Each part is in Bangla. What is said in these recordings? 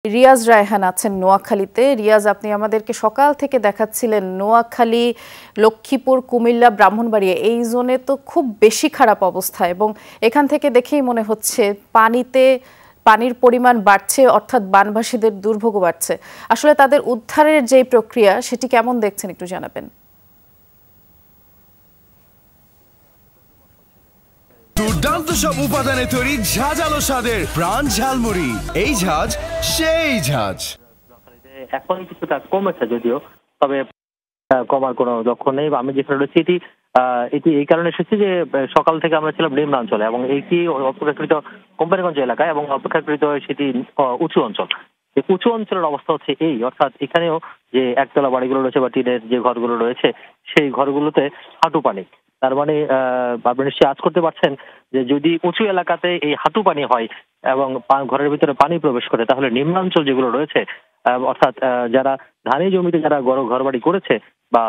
রিয়াজ রায়হান আছেন নোয়াখালীতে। রিয়াজ, আপনি আমাদেরকে সকাল থেকে দেখাচ্ছিলেন নোয়াখালী, লক্ষ্মীপুর, কুমিল্লা, ব্রাহ্মণবাড়িয়া এই জোনে তো খুব বেশি খারাপ অবস্থা, এবং এখান থেকে দেখেই মনে হচ্ছে পানির পরিমাণ বাড়ছে, অর্থাৎ বানভাসীদের দুর্ভোগ বাড়ছে। আসলে তাদের উদ্ধারের যে প্রক্রিয়া সেটি কেমন দেখছেন একটু জানাবেন। দুর্দান্ত সব উপাদানে তৈরি ঝাঁঝালো স্বাদের প্রাণ ঝালমুড়ি। এই ঝাঁজ সেই ঝাঁজ। এখন কিছুটা কমেছে যদিও, তবে কমার কোনো লক্ষণ নেই। আমি যেখানে রয়েছি এটি এই কারণে এসেছি যে সকাল থেকে আমরা ছিলাম নিম্নাঞ্চলে, এবং এইটি অপেক্ষাকৃত কোম্পানিগঞ্জ এলাকায়, এবং অপেক্ষাকৃত সেটি উঁচু অঞ্চল। উঁচু অঞ্চলের অবস্থা হচ্ছে এই, অর্থাৎ এখানেও যে একতলা বাড়িগুলো রয়েছে বা টিনের যে ঘরগুলো রয়েছে সেই ঘরগুলোতে হাঁটু পানি। তার মানে আপনি নিশ্চয়ই আজ করতে পারছেন যে যদি উঁচু এলাকাতে এই হাঁটু পানি হয় এবং ঘরের ভিতরে পানি প্রবেশ করে, তাহলে নিম্নাঞ্চল যেগুলো রয়েছে, অর্থাৎ যারা ধানি জমিতে যারা ঘরবাড়ি করেছে বা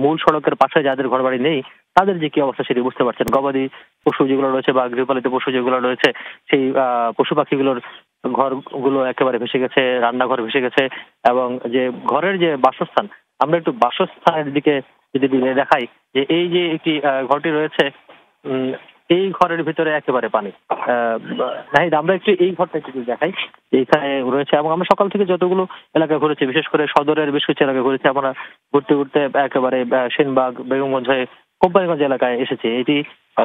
মূল সড়কের পাশে যাদের ঘরবাড়ি নেই, তাদের যে কি অবস্থা সেটি বুঝতে পারছেন। গবাদি পশু যেগুলো রয়েছে বা গৃহপালিত পশু যেগুলো রয়েছে, সেই পশু পাখিগুলোর ঘরগুলো একেবারে ভেসে গেছে, রান্নাঘর ভেসে গেছে, এবং যে ঘরের যে বাসস্থান, আমরা একটু বাসস্থানের দিকে যদি দেখাই, যে এই যে একটি ঘরটি রয়েছে, এই ঘরের ভিতরে একেবারে পানি। নাহিদ, আমরা একটু এই ঘরটা একটু দেখাই, এইখানে রয়েছে। এবং আমরা সকাল থেকে যতগুলো এলাকা ঘুরেছি, বিশেষ করে সদরের বেশ কিছু এলাকা ঘুরেছি, আমরা ঘুরতে ঘুরতে একেবারে সেনবাগ, বেগমগঞ্জ হয়ে কোম্পানিগঞ্জ এলাকায় এসেছি। এটি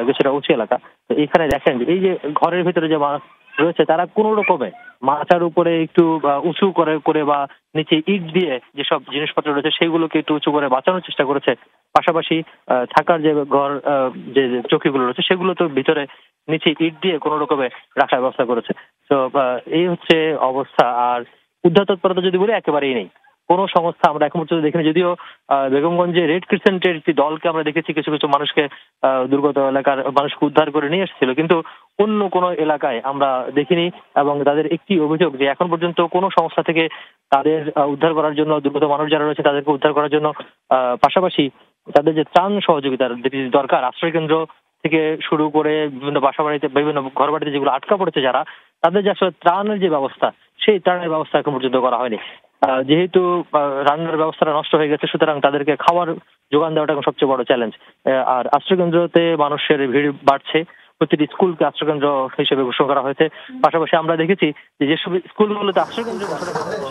কিছুটা উঁচু এলাকা। তো এইখানে দেখেন এই যে ঘরের ভিতরে যে মানুষ রয়েছে, তারা কোন রকমে মাচার উপরে একটু উঁচু করে বা নিচে ইট দিয়ে যেসব জিনিসপত্র রয়েছে সেগুলোকে একটু উঁচু করে বাঁচানোর চেষ্টা করেছে। পাশাপাশি থাকার যে ঘর, যে চৌকিগুলো রয়েছে সেগুলো তো ভিতরে নিচে ইট দিয়ে কোন রকমে রাখার ব্যবস্থা করেছে। তো এই হচ্ছে অবস্থা। আর উদ্ধার তৎপরতা যদি বলি, একেবারেই নেই। কোন সংস্থা আমরা এখন পর্যন্ত দেখিনি, যদিও বেগমগঞ্জে রেড ক্রিসেন্টের একটি দলকে আমরা দেখেছি, কিছু কিছু মানুষকে, দুর্গত এলাকার মানুষকে উদ্ধার করে নিয়ে এসেছিল, কিন্তু অন্য কোনো এলাকায় আমরা দেখিনি। এবং তাদের একটি অভিযোগ যে এখন পর্যন্ত কোনো সংস্থা থেকে তাদের উদ্ধার করার জন্য, দুর্গত মানুষ যারা রয়েছে তাদেরকে উদ্ধার করার জন্য, পাশাপাশি তাদের যে ত্রাণ সহযোগিতার দরকার, আশ্রয় কেন্দ্র থেকে শুরু করে বিভিন্ন বাসাবাড়িতে, বিভিন্ন ঘর বাড়িতে যেগুলো আটকা পড়েছে যারা, তাদের যে আসলে ত্রাণের যে ব্যবস্থা, সেই ত্রাণের ব্যবস্থা এখন পর্যন্ত করা হয়নি। যেহেতু রান্নার ব্যবস্থাটা নষ্ট হয়ে গেছে, সুতরাং তাদেরকে খাবার যোগান দেওয়াটা এখন সবচেয়ে বড় চ্যালেঞ্জ। আর আশ্রয়কেন্দ্রতে মানুষের ভিড় বাড়ছে, প্রতিটি স্কুলকে আশ্রয়কেন্দ্র হিসেবে ঘোষণা করা হয়েছে। পাশাপাশি আমরা দেখেছি যে যেসব স্কুলগুলোতে আশ্রয়কেন্দ্র ঘোষণা করা হয়েছে,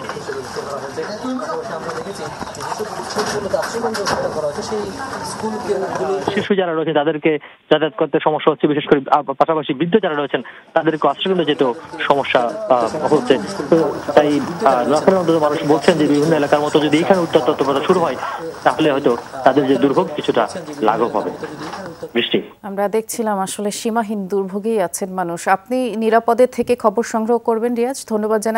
শিশু যারা রয়েছে তাদেরকে যাতায়াত করতে সমস্যা হচ্ছে, বিশেষ করে পাশাপাশি বৃদ্ধ যারা রয়েছেন তাদেরকে আশ্রয়কেন্দ্রে যেতেও সমস্যা হচ্ছে। তো তাই মানুষ বলছেন যে বিভিন্ন এলাকার মতো যদি এখানে উদ্ধার তৎপরতা শুরু হয়, তাহলে হয়তো তাদের যে দুর্ভোগ কিছুটা লাঘব হবে। বৃষ্টি, আমরা দেখছিলাম আসলে সীমাহীন দুর্ভোগেই আছেন মানুষ। আপনি নিরাপদে থেকে খবর সংগ্রহ করবেন রিয়াজ, ধন্যবাদ জানাই।